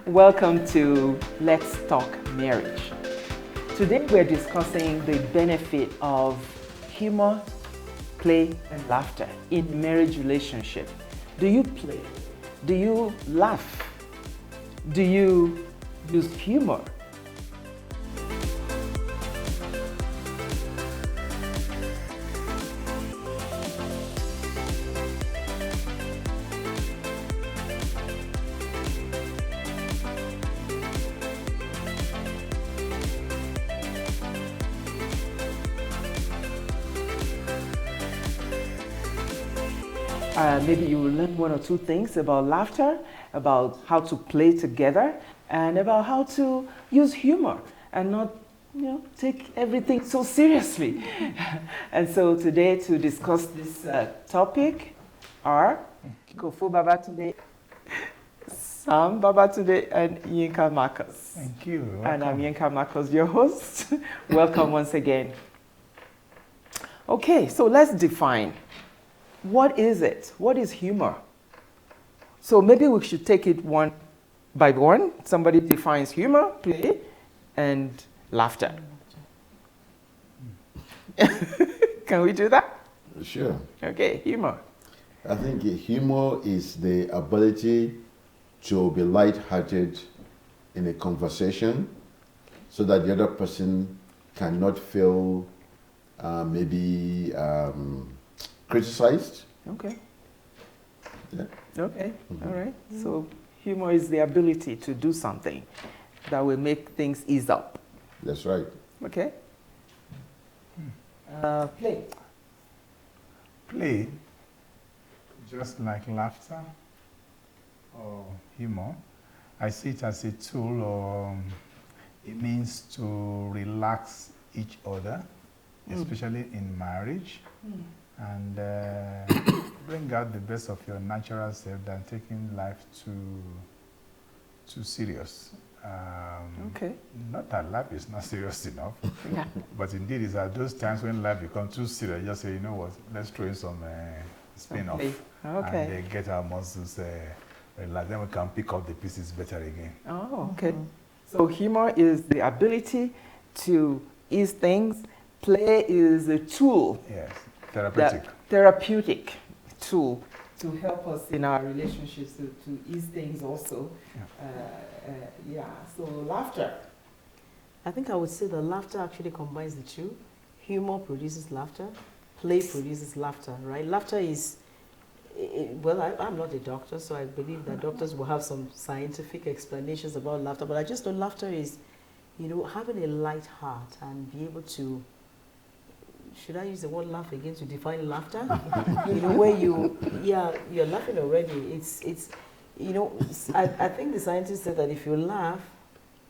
Welcome to Let's Talk Marriage. Today we're discussing the benefit of humor, play, and laughter in marriage relationship. Do you play? Do you laugh? Do you use humor? Maybe you will learn one or two things about laughter, about how to play together, and about how to use humor and not, take everything so seriously. And so today to discuss this topic are Kofu Babatunde, Sam Babatunde, and Yinka Marcus. Thank you. Welcome. And I'm Yinka Marcus, your host. Welcome once again. Okay, so let's define. What is it? What is humor? So maybe we should take it one by one. Somebody defines humor, play, and laughter. Can we do that? Sure. Okay, humor. I think humor is the ability to be light-hearted in a conversation so that the other person cannot feel maybe criticized. Okay. Yeah. Okay. All right. So humor is the ability to do something that will make things ease up. That's right. Okay. Play. Play, just like laughter or humor, I see it as a tool or it means to relax each other, especially in marriage, and bring out the best of your natural self than taking life too serious. Okay. Not that life is not serious enough, Yeah. but indeed it's at those times when life becomes too serious, just say, you know what, let's throw in some spin off. Okay. And get our muscles relaxed. Then we can pick up the pieces better again. Oh, okay. So humor is the ability to ease things. Play is a tool, Yes, therapeutic. therapeutic tool to help us in our relationships to ease things also. Yeah. So laughter. I think I would say that laughter actually combines the two. Humor produces laughter, play produces laughter, right? Laughter is, I'm not a doctor, so I believe that doctors will have some scientific explanations about laughter, but I just know laughter is, having a light heart and be able to, should I use the word laugh again to define laughter? Where you're laughing already. I think the scientists said that if you laugh,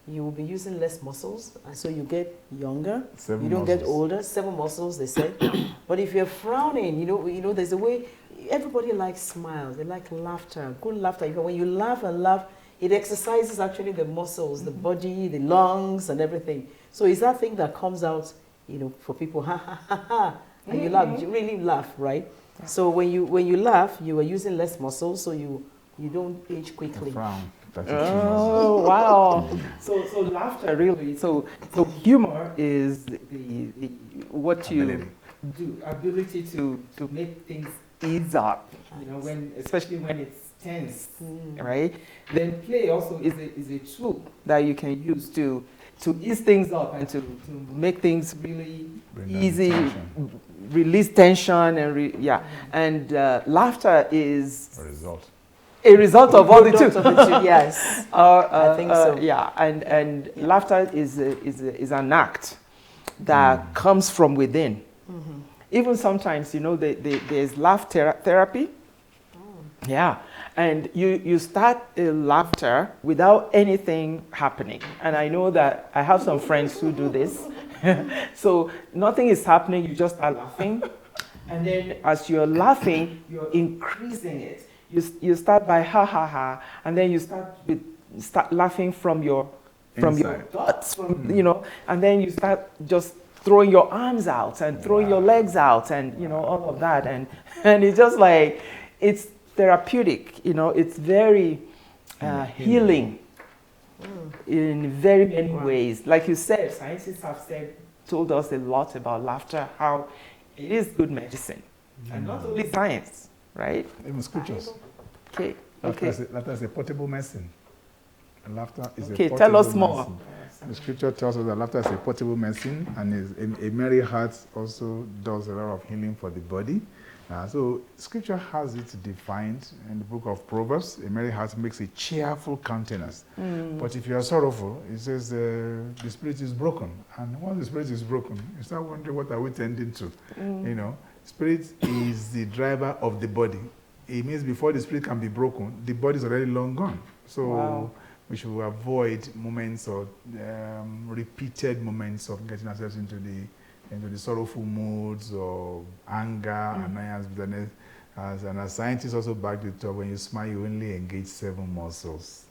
you will be using less muscles, and so you get younger. You don't get older. 7 muscles, they say. But if you're frowning, there's a way. Everybody likes smiles. They like laughter, good laughter. When you laugh and laugh, it exercises actually the muscles, the body, the lungs, and everything. So it's that thing that comes out, for people, ha ha ha ha, and you laugh. You really laugh, right? Yeah. So when you laugh, you are using less muscles, so you don't age quickly. Frown. Oh, wow. So laughter really, so humor is what you do, ability to make things ease up, especially when it's tense, right? Then play also is a tool that you can use to ease things up and to make things really easy, release tension, and laughter is a result of all the two. Yes, I think so. Yeah, and laughter is an act that comes from within. Even sometimes, there's laugh therapy. Yeah, and you start a laughter without anything happening. And I know that I have some friends who do this. So nothing is happening, you just start laughing. And then as you're laughing, you're increasing it. You start by ha ha ha, and then you start laughing from your guts, and then you start just throwing your arms out and throwing your legs out and all of that, and it's just like it's therapeutic. It's very healing. in very many ways. Like you said, scientists have told us a lot about laughter, how it is good medicine. And not only science, right? Even scriptures. Okay. Laughter is a portable medicine. And laughter is a portable tell us more. medicine. The scripture tells us that laughter is a portable medicine, and a merry heart also does a lot of healing for the body. So scripture has it defined in the book of Proverbs. A merry heart makes a cheerful countenance. But if you are sorrowful, it says the spirit is broken. And once the spirit is broken, you start wondering, what are we tending to? You know, spirit is the driver of the body. It means before the spirit can be broken, the body is already long gone. So we should avoid moments or repeated moments of getting ourselves into the sorrowful moods or anger, annoyance, bitterness. As scientists also back it up, when you smile, you only engage 7 muscles.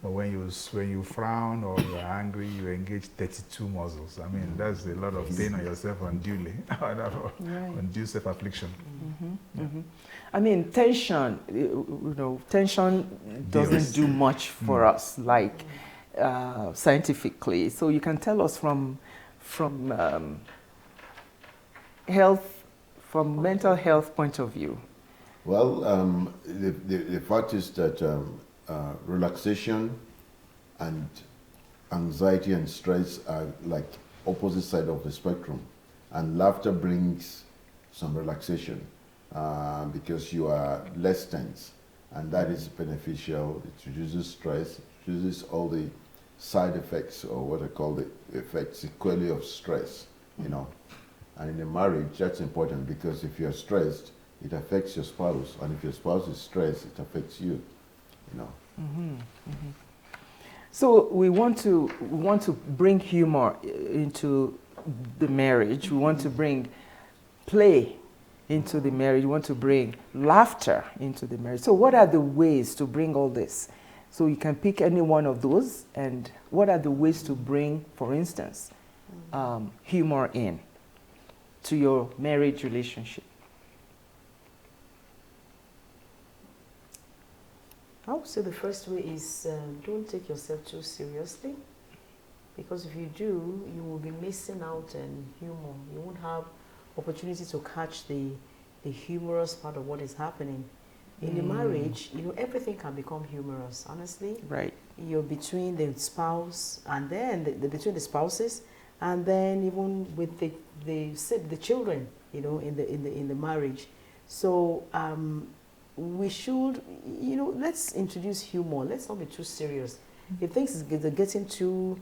But when you frown or you're angry, you engage 32 muscles. I mean, that's a lot of pain on yourself unduly, undue self-affliction. I mean, tension, tension doesn't do much for us, like scientifically. So you can tell us from mental health point of view. Well, the fact is that relaxation and anxiety and stress are like opposite side of the spectrum, and laughter brings some relaxation because you are less tense, and that is beneficial. It reduces stress, it reduces all the side effects, or what I call the effects, sequelae of stress, you know. And in a marriage, that's important, because if you're stressed, it affects your spouse, and if your spouse is stressed, it affects you, you know. So we want to bring humor into the marriage. We want to bring play into the marriage. We want to bring laughter into the marriage. So what are the ways to bring all this? So you can pick any one of those, and what are the ways to bring, for instance, humor in to your marriage relationship? I would say the first way is don't take yourself too seriously, because if you do, you will be missing out on humor. You won't have opportunity to catch the humorous part of what is happening. In a marriage, everything can become humorous, honestly. Right. You're between the spouse, and then between the spouses, and then even with the children, in the marriage. So we should, let's introduce humor. Let's not be too serious. If things are getting too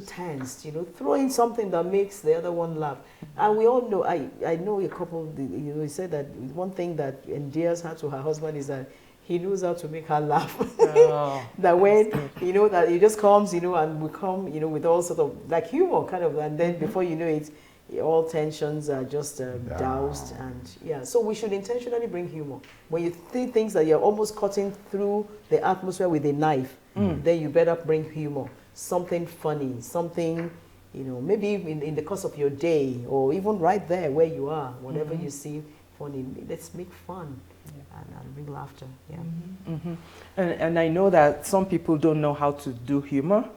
tense, throw in something that makes the other one laugh. And we all know, I know a couple, he said that one thing that endears her to her husband is that he knows how to make her laugh. Oh, that when, that he just comes, and we come, with all sort of, like humor kind of, and then before you know it, all tensions are just doused. And so we should intentionally bring humor. When you think things that you're almost cutting through the atmosphere with a knife, then you better bring humor. Something funny, something, maybe in the course of your day, or even right there where you are, whatever you see funny, let's make fun and bring laughter. And I know that some people don't know how to do humor.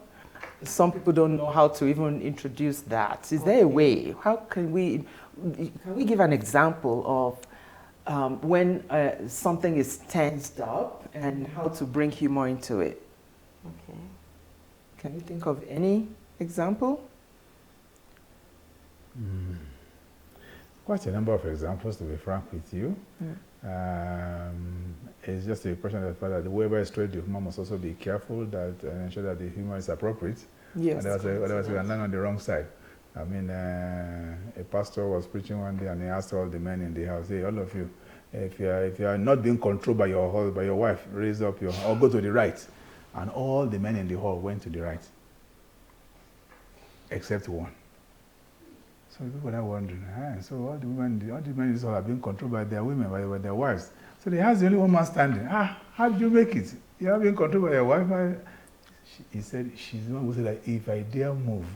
Some people don't know how to even introduce that. Is there a way? How can we give an example of when something is tensed up and how to bring humor into it? Okay. Can you think of any example? Quite a number of examples, to be frank with you. It's just a question of the fact that whoever is trying the humor must also be careful that ensure that the humor is appropriate. Yes. Otherwise we can land on the wrong side. I mean, a pastor was preaching one day, and he asked all the men in the house, "Hey, all of you, if you are not being controlled by your wife, raise up or go to the right." And all the men in the hall went to the right, except one. So people are wondering, so all the men in this hall are being controlled by their women, by their wives. So they asked the only one man standing, how did you make it? You are being controlled by your wife? He said, she's the one who said that if I dare move.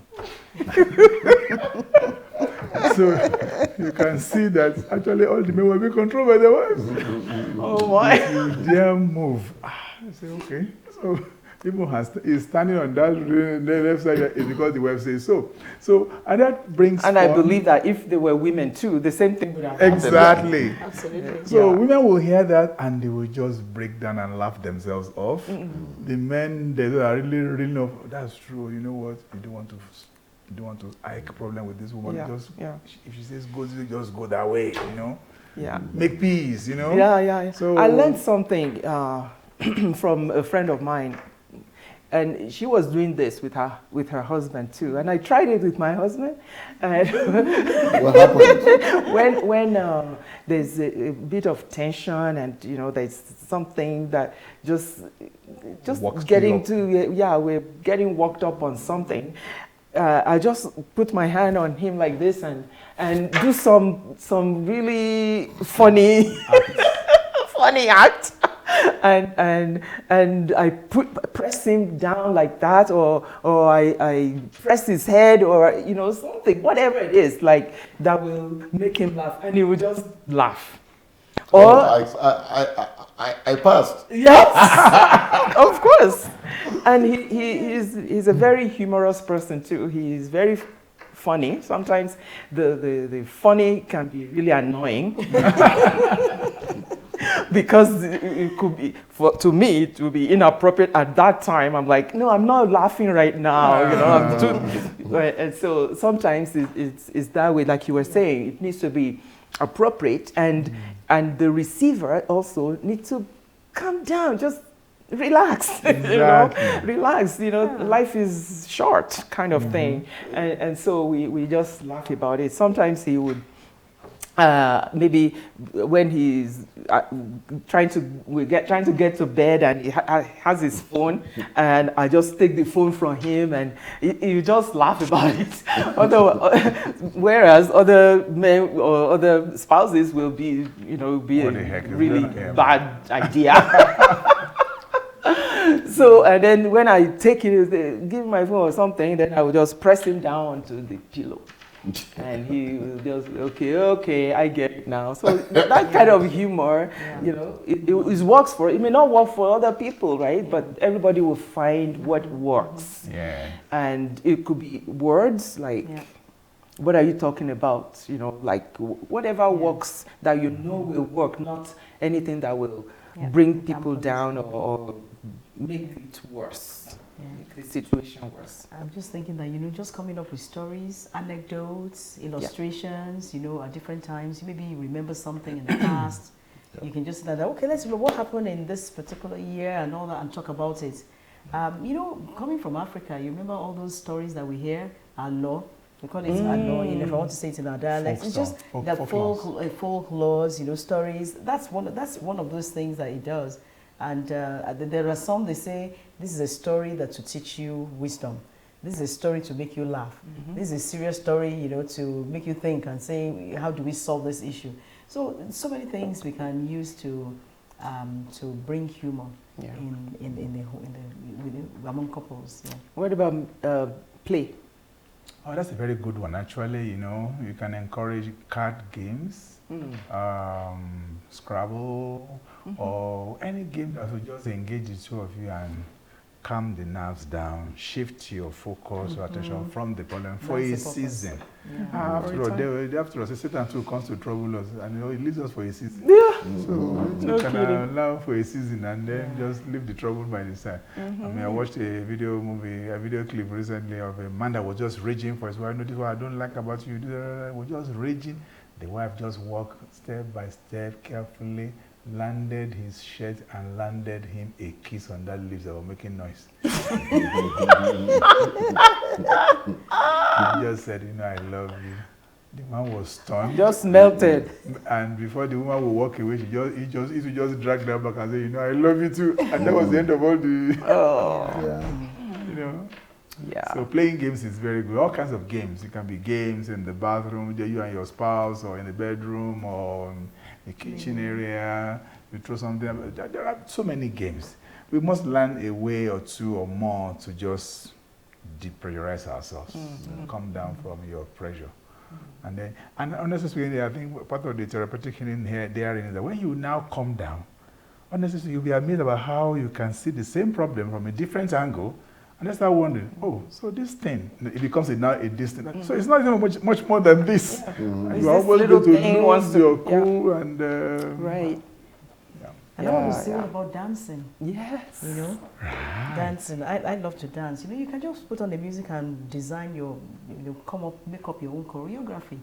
So you can see that actually all the men were being controlled by their wives. Oh my. If you dare move. I said, okay. So is standing on that the left side is because the wife says so. So, and that brings And I believe that if they were women too, the same thing would happen. Exactly. Absolutely. So women will hear that and they will just break down and laugh themselves off. The men, they are really know, that's true. You know what? You don't want to ike problem with this woman. If she says go, just go that way, you know. Yeah. Make peace, you know. Yeah. So I learned something from a friend of mine, and she was doing this with her husband too. And I tried it with my husband. And what happened? when there's a bit of tension, and you know there's something that just getting to we're getting worked up on something. I just put my hand on him like this and do some really funny funny act, and I press him down like that, or I press his head, or you know something, whatever it is, like that will make him laugh, and he will just laugh. Or I passed. yes, of course. And he's a very humorous person too. He's very funny. Sometimes the funny can be really annoying because it could be, to me, it would be inappropriate at that time. I'm like, no, I'm not laughing right now. You know, I'm too, and so sometimes it's that way, like you were saying. It needs to be appropriate, and the receiver also needs to calm down, just relax. Exactly. You know, relax. You know, life is short, kind of thing, and so we just laugh about it. Sometimes he would. Maybe when he's trying to get to bed, and he has his phone, and I just take the phone from him, and he just laugh about it. Whereas other men or other spouses will be, you know, a really bad idea. So, and then when I take it, give him my phone or something, then I will just press him down onto the pillow. And he will just, okay, I get it now. So that kind of humor, you know, it works for, it may not work for other people, right? But everybody will find what works. Yeah. And it could be words like, what are you talking about? You know, like whatever works that you know will work, not anything that will bring people down or make it worse. Make the situation worse. I'm just thinking that, you know, just coming up with stories, anecdotes, illustrations, you know, at different times. Maybe you remember something in the past. You can just say that, okay, let's look what happened in this particular year and all that, and talk about it. You know, coming from Africa, you remember all those stories that we hear, law. We call it law, if I want to say it in our dialect. It's just that folk laws, you know, stories. That's one of those things that it does. And there are some, they say, this is a story that to teach you wisdom. This is a story to make you laugh. This is a serious story, you know, to make you think and say, how do we solve this issue? So many things we can use to bring humor among couples. Yeah. What about play? Oh, that's a very good one. Actually, you know, you can encourage card games, Scrabble, or any game that will just engage the two of you and calm the nerves down, shift your focus or attention from the problem for a season. After all, Satan too comes to trouble us, and you know, it leaves us for a season. Yeah. So you can allow for a season and then just leave the trouble by the side. I mean, I watched a video clip recently of a man that was just raging for his wife. Notice what I don't like about you. Was just raging. The wife just walked step by step carefully, landed his shirt and landed him a kiss on that lips that were making noise. He just said, you know, I love you. The man was stunned. Just melted. And before the woman would walk away, he would just drag her back and say, you know, I love you too. And that was the end of all the, you know. Yeah. So playing games is very good. All kinds of games. It can be games in the bathroom, you and your spouse, or in the bedroom, or in the kitchen area. You throw something. There are so many games. We must learn a way or two or more to just depressurize ourselves, and come down from your pressure. And honestly speaking, I think part of the therapeutic healing here is that when you now come down, honestly, you'll be amazed about how you can see the same problem from a different angle, and then start wondering, oh, so this thing, it becomes now a distance. So it's not even much more than this. Yeah. And you're always going to lose your cool and... right. And I want to say what about dancing? Yes. You know, dancing. I love to dance. You know, you can just put on the music and design your, make up your own choreography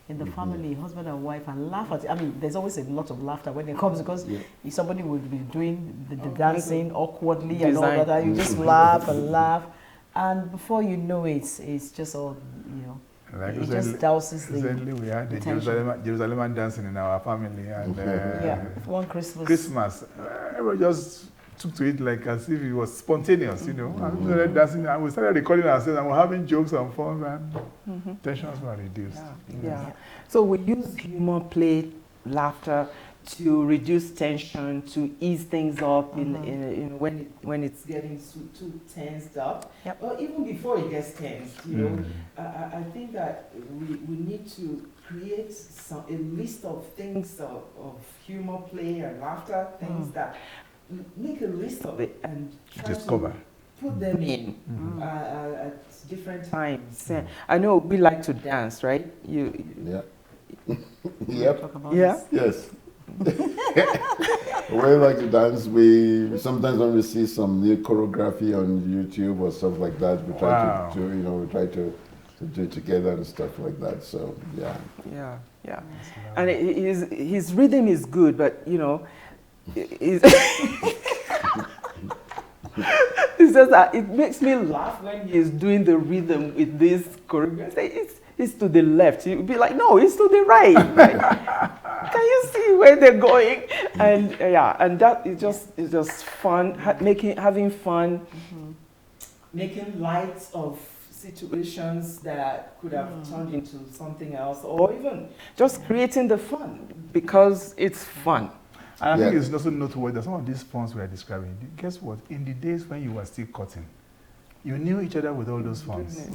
in the family, husband and wife, and laugh at it. I mean, there's always a lot of laughter when it comes because if somebody would be doing the dancing awkwardly and all that, you just laugh and laugh, and before you know it, it's just all, like it just douses the recently we had the Jerusalem dancing in our family, and one Christmas. Everyone just took to it like as if it was spontaneous, and we started dancing, and we started recording ourselves, and we're having jokes and fun, and tensions were reduced. So we use humor, play, laughter to reduce tension, to ease things up in when it's getting too tensed up, or even before it gets tensed. I think that we need to create a list of things of humor, play, and laughter, things that make a list of it and try discover. To put them in at different times. I know we like to dance, right? Yes. We like to dance. We sometimes when we see some new choreography on YouTube or stuff like that, we try to do, we try to do it together and stuff like that. So yeah. And his rhythm is good, but it's just that it makes me laugh when he's doing the rhythm with this choreography. It's to the left. You'd be like, no, it's to the right. Can you see where they're going? And and that is just fun. Having fun, making light of situations that could have turned into something else, or even just creating the fun because it's fun. And I think it's also noteworthy that some of these funds we are describing, guess what? In the days when you were still cutting, you knew each other with all those funds.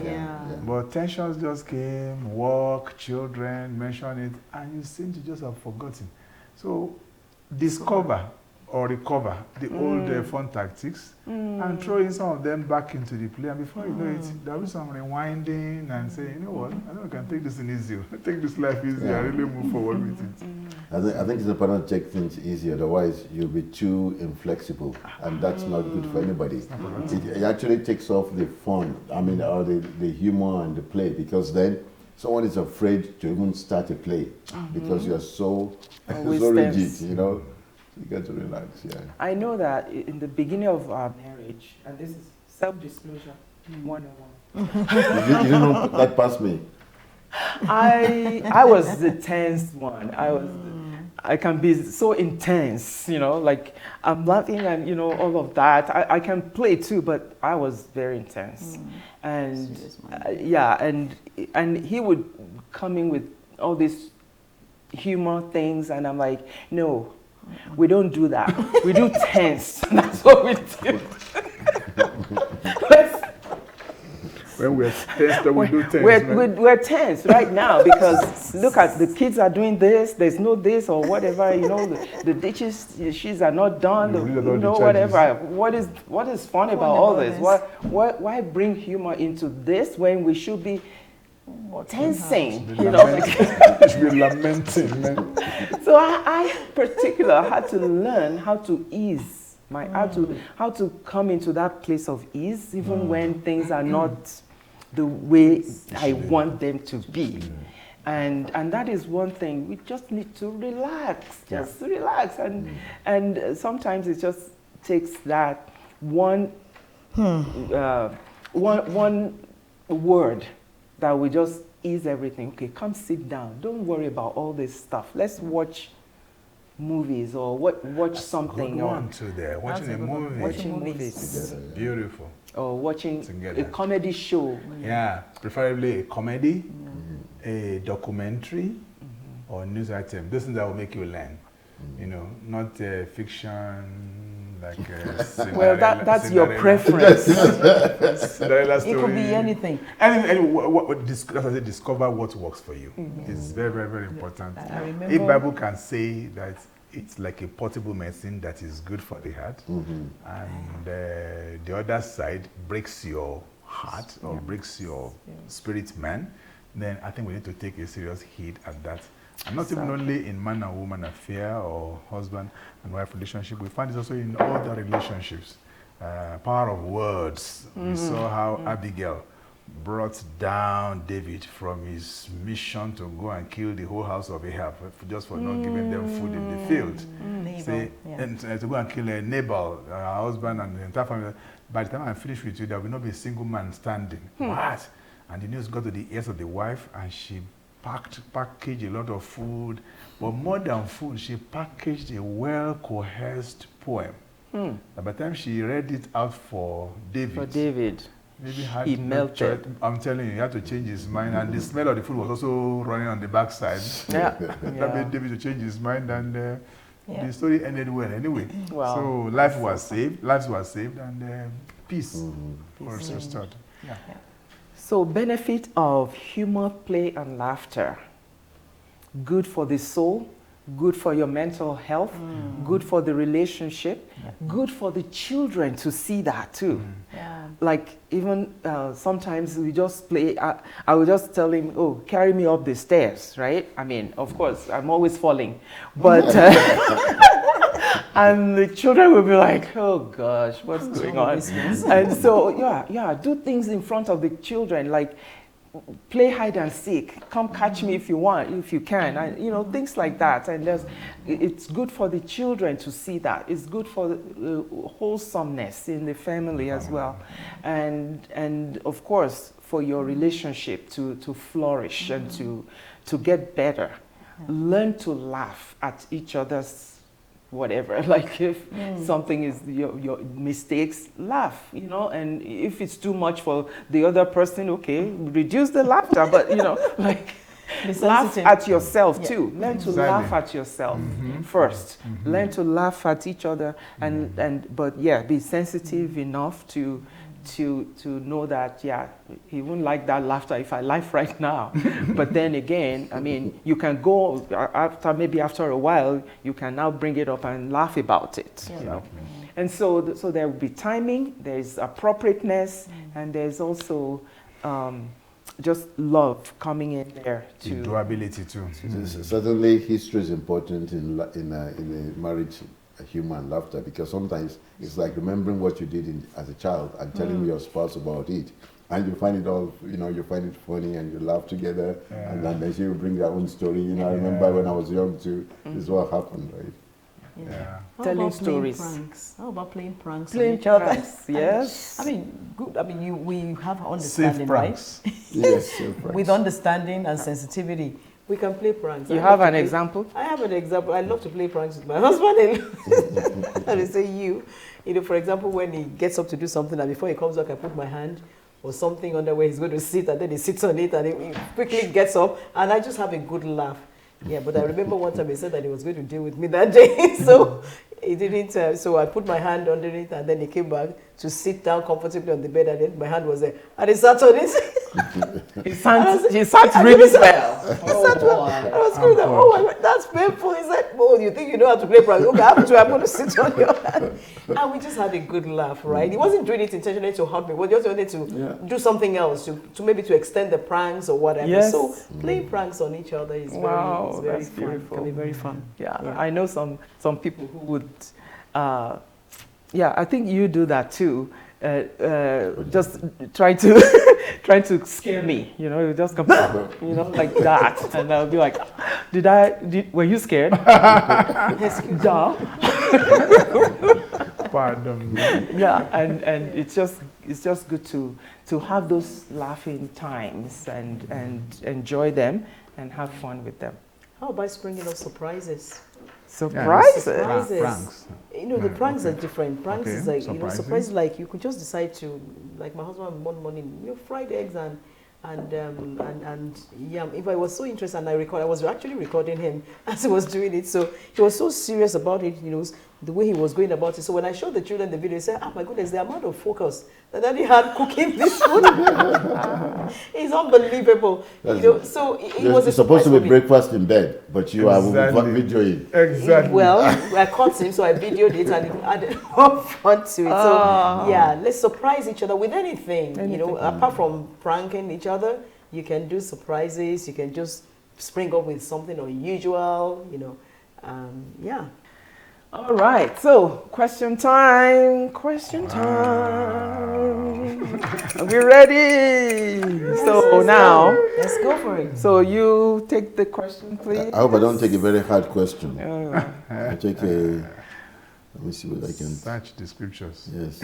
But tensions just came, work, children, mention it, and you seem to just have forgotten. So discover or recover the old fun tactics and throw in some of them back into the play. And before you know it, there will be some rewinding and say, you know what, I know I can take this in easy. Take this life easy and really move forward with it. I think it's important to take things easy, otherwise you'll be too inflexible, and that's not good for anybody. It actually takes off the fun, or the humor and the play, because then someone is afraid to even start a play because you're so rigid, You get to relax, I know that in the beginning of our marriage, and this is self-disclosure 101. You didn't know that past me. I was the tense one. I can be so intense, like I'm laughing and all of that. I can play too, but I was very intense, and and he would come in with all these humor things, and I'm like, no. We don't do that. We do tense. That's what we do. When we're tense, we do tense. We're tense right now because look at the kids are doing this. There's no this or whatever. The dishes are not done. Whatever. What is fun about all this? Why bring humor into this when we should be tensing? You should be lamenting, man. So I particularly had to learn how to ease how to come into that place of ease, even when things are not the way I want them to be. And that is one thing. We just need to relax, relax. And sometimes it just takes that one word that will just ease everything. Okay, come sit down. Don't worry about all this stuff. Let's watch movies or watch something. Good one too there. Watching a movie. Watching movies. Beautiful. Or watching a comedy show. Yeah, preferably a comedy, a documentary, or news item. Those things that will make you learn. Not fiction. Like well, that's your preference. It could be anything. Discover what works for you. It's very, very, very important. I remember, if Bible can say that it's like a portable medicine that is good for the heart, Mm-hmm. and the other side breaks your heart or breaks your spirit, man, then I think we need to take a serious heed at that. And not even only in man and woman affair or husband and wife relationship, we find this also in other relationships. Power of words. We saw how Abigail brought down David from his mission to go and kill the whole house of Ahab just for not giving them food in the field. Say, and to go and kill Nabal, her husband, and the entire family. By the time I'm finished with you, there will not be a single man standing. What? And the news got to the ears of the wife, and she packaged a lot of food. But more than food, she packaged a well-coerced poem. And by the time she read it out for David, maybe he melted. I'm telling you, he had to change his mind, and the smell of the food was also running on the backside. That made David to change his mind, and the story ended well anyway. Wow. So lives were saved, and peace was restored. So benefit of humor, play, and laughter. Good for the soul, good for your mental health, good for the relationship, good for the children to see that too. Like even sometimes we just play, I will just tell him, oh, carry me up the stairs, right? I mean, of course, I'm always falling. But, and the children will be like, oh gosh, what's going on? And so, do things in front of the children, like play hide and seek, come catch me if you want, if you can, and things like that. And it's good for the children to see that. It's good for the wholesomeness in the family as well, and of course for your relationship to flourish and to get better. Learn to laugh at each other's whatever, like if something is your mistakes, laugh, and if it's too much for the other person, okay, reduce the laughter, but like laugh at yourself too. Learn to laugh at yourself first. Learn to laugh at each other, but be sensitive enough to know that he wouldn't like that laughter if I laugh right now. But then again, I mean, you can go after a while, you can now bring it up and laugh about it. And so there will be timing, there's appropriateness, and there's also just love coming in there too. Durability too. Certainly, history is important in a marriage. Humor and laughter, because sometimes it's like remembering what you did as a child and telling your spouse about it, and you find it all, you find it funny and you laugh together, and then she will bring their own story. I remember when I was young too, this is what happened, right? Telling stories. Pranks? How about playing pranks? Playing pranks, yes. I mean, good. I mean, we have understanding, safe pranks. right? Yes, safe pranks. With understanding and sensitivity. We can play pranks. You have an example? I have an example. I love to play pranks with my husband. And I say for example, when he gets up to do something, and before he comes up, I put my hand or something under where he's going to sit, and then he sits on it, and he quickly gets up, and I just have a good laugh. But I remember one time he said that he was going to deal with me that day, so he didn't. So I put my hand underneath, and then he came back to sit down comfortably on the bed, and then my hand was there, and he sat on it. He sat really well. I was screaming, oh my God, that's painful. He said, oh, you think you know how to play pranks? Okay, I'm going to sit on your hand. And we just had a good laugh, right? He wasn't doing it intentionally to hurt me. We just wanted to do something else, to maybe to extend the pranks or whatever. Yes. So playing pranks on each other is very fun. Beautiful. Can be very fun. I know some people who would, I think you do that too. Just trying to scare me, you just come, like that, and I'll be like, were you scared? Duh. Pardon me. And it's just good to have those laughing times and enjoy them and have fun with them. How about bringing up surprises? Surprises. Pranks. The pranks are different. Pranks is like, surprises like you could just decide to, like my husband one morning, fried eggs and yam. If I was so interested, and I was actually recording him as he was doing it. So he was so serious about it, the way he was going about it. So when I showed the children the video, they said, "Oh my goodness, the amount of focus that Daddy had cooking this food is unbelievable." So it was it's supposed to be breakfast in bed, but you are videoing. Exactly. Well, I caught him, so I videoed it and added more fun to it. So yeah, let's surprise each other with anything. Apart from pranking each other, you can do surprises. You can just spring up with something unusual. Yeah. All right, so question time. Are we ready? So now, let's go for it. So you take the question, please. I hope I don't take a very hard question. I take a, let me see what I can. Search the scriptures. Yes.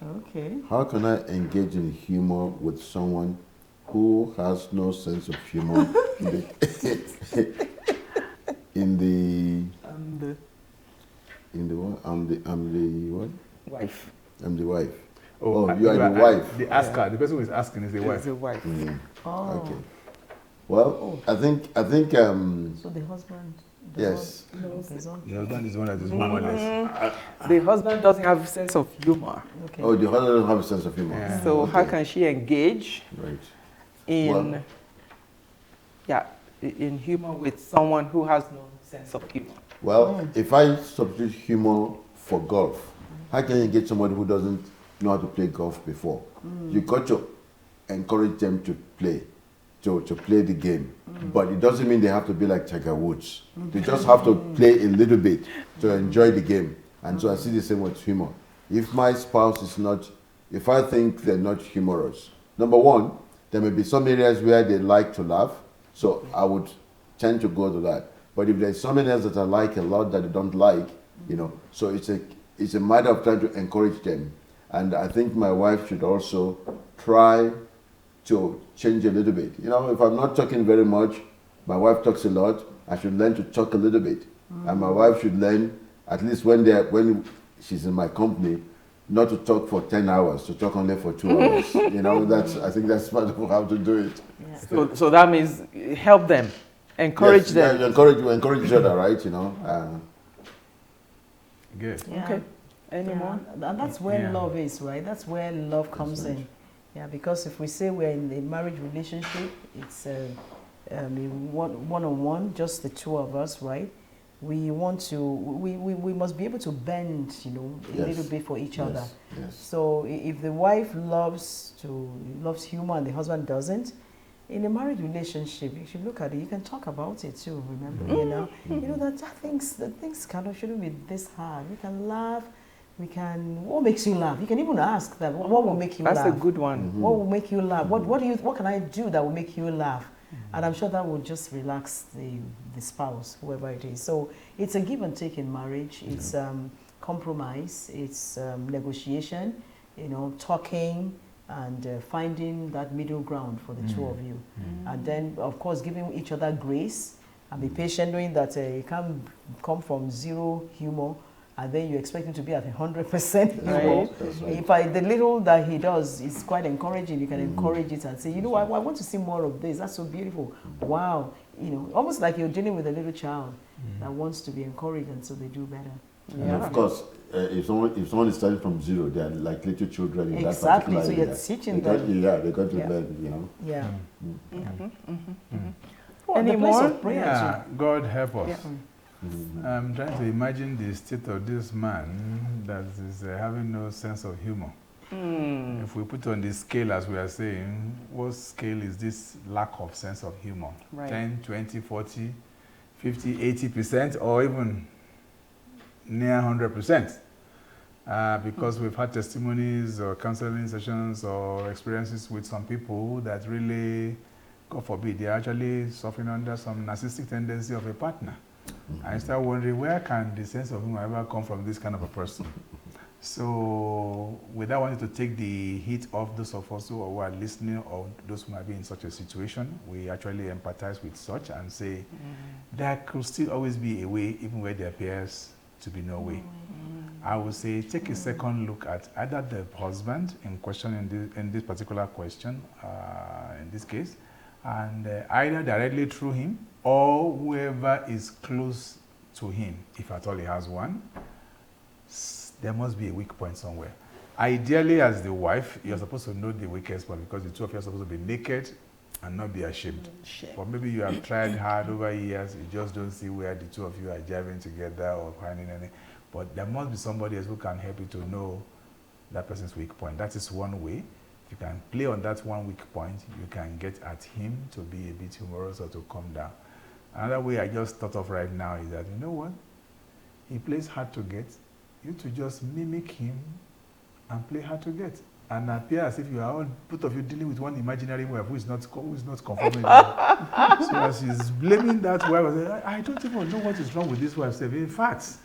Okay. How can I engage in humor with someone who has no sense of humor in the what? I'm the what? Wife. I'm the wife. Oh, you are the wife. The asker, the person who is asking is the wife. Is the wife. Oh. Okay. Well, I think. So the husband. Yes. The husband is one that is homeless. The husband doesn't have a sense of humor. Okay. Oh, the husband doesn't have a sense of humor. Yeah. So how can she engage in in humor with someone who has no sense of humor? Well, if I substitute humor for golf, how can you engage somebody who doesn't know how to play golf before? You got to encourage them to play. To play the game, but it doesn't mean they have to be like Tiger Woods. They just have to play a little bit to enjoy the game. And so I see the same with humor. If my spouse is not, if I think they're not humorous, number one, there may be some areas where they like to laugh, so I would tend to go to that. But if there's some areas that I like a lot that I don't like, so it's a matter of trying to encourage them. And I think my wife should also try to change a little bit. If I'm not talking very much, my wife talks a lot, I should learn to talk a little bit. And my wife should learn, at least when she's in my company, not to talk for 10 hours, to talk only for 2 hours. I think that's part of how to do it. Yeah. So that means help them, encourage them. Yeah, you encourage each other, right? Good. Yeah. Okay. Any more? And that's where love is, right? That's where love comes in. Yeah, because if we say we're in a marriage relationship, it's one-on-one, just the two of us, right? We must be able to bend, a little bit for each other. Yes. So if the wife loves humor and the husband doesn't, in a marriage relationship, you should look at it. You can talk about it too. Remember, that things shouldn't be this hard. We can laugh. What makes you laugh? You can even ask that. What will make you laugh? That's a good one. What will make you laugh? What can I do that will make you laugh? And I'm sure that will just relax the spouse, whoever it is. So it's a give and take in marriage. It's compromise. It's negotiation. Talking and finding that middle ground for the two of you. And then, of course, giving each other grace and be patient, knowing that it can't come from zero humor. And then you expect him to be at 100% humor. If the little that he does is quite encouraging, you can encourage it and say, I want to see more of this. That's so beautiful. Wow. Almost like you're dealing with a little child that wants to be encouraged, and so they do better. And of course, if someone is starting from zero, they are like little children in that particular so area. you're teaching them. They got to learn, Yeah. Any more? Yeah, God help us. Yeah. I'm trying to imagine the state of this man that is having no sense of humor. If we put on the scale, as we are saying, what scale is this lack of sense of humor? Right. 10, 20, 40, 50, 80%, or even near 100%? Because we've had testimonies or counseling sessions or experiences with some people that really, God forbid, they're actually suffering under some narcissistic tendency of a partner. I start wondering, where can the sense of humor ever come from this kind of a person? So, without wanting to take the heat off those of us who are listening or those who might be in such a situation, we actually empathize with such and say, there could still always be a way, even where there appears to be no way. I would say, take a second look at either the husband in question in this particular question, in this case, and either directly through him or whoever is close to him, if at all he has one, there must be a weak point somewhere. Ideally, as the wife, you're supposed to know the weakest point because the two of you are supposed to be naked and not be ashamed. But maybe you have tried hard over years, you just don't see where the two of you are jiving together or finding any. But there must be somebody else who can help you to know that person's weak point. That is one way. If you can play on that one weak point, you can get at him to be a bit humorous or to calm down. Another way I just thought of right now is that, you know what? He plays hard to get. You to just mimic him and play hard to get. And appear as if you are all, both of you dealing with one imaginary wife who is not conforming. So as she's blaming that wife, I don't even know what is wrong with this wife. In fact,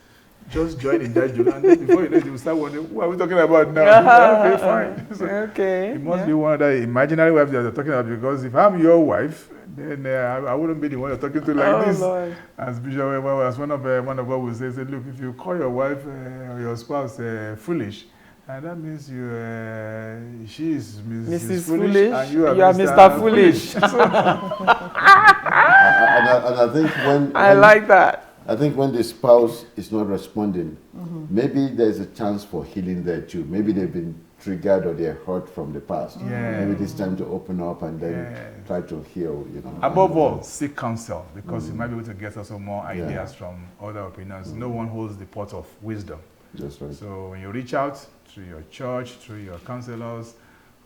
just join in that joke. And then before you know it, you start wondering, who are we talking about now? Okay, fine. So okay. It must be one of the imaginary wives that you're talking about, because if I'm your wife, then I wouldn't be the one you're talking to like this. Lord. As Bishop, as one of God will say, look, if you call your wife or your spouse foolish, and that means she is Mrs. Foolish, and you are Mr. Foolish. And I think when I like that. I think when the spouse is not responding, maybe there's a chance for healing there too. Maybe they've been triggered or they're hurt from the past. Yeah. Maybe it's time to open up and then try to heal. Above all, seek counsel, because you might be able to get also more ideas from other opinions. No one holds the pot of wisdom. That's right. So when you reach out to your church, through your counselors,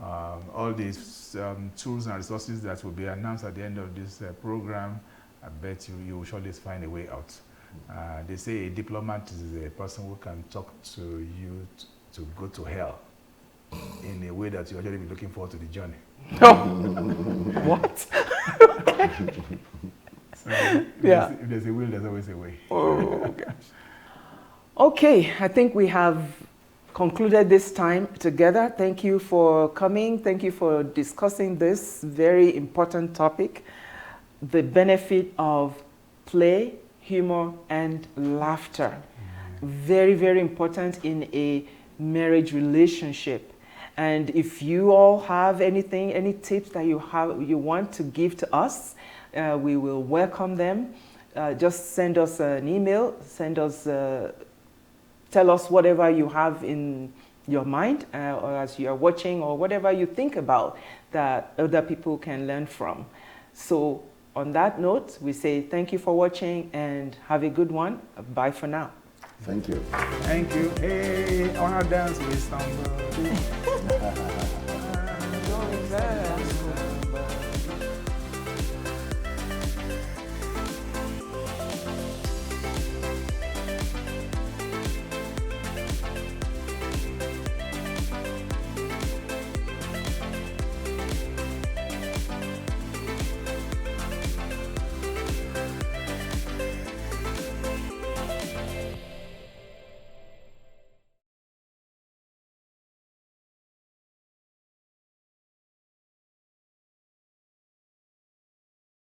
all these tools and resources that will be announced at the end of this program, I bet you will surely find a way out. They say a diplomat is a person who can talk to you to go to hell in a way that you actually be looking forward to the journey. What? So if there's a will, there's always a way. Oh, gosh. Okay, I think we have concluded this time together. Thank you for coming. Thank you for discussing this very important topic, the benefit of play, humor, and laughter. Very, very important in a marriage relationship. And if you all have anything, any tips that you want to give to us, we will welcome them. Just send us an email, tell us whatever you have in your mind or as you are watching, or whatever you think about that other people can learn from. So on that note, we say thank you for watching and have a good one. Bye for now. Thank you. Thank you. Hey, I want to dance with somebody.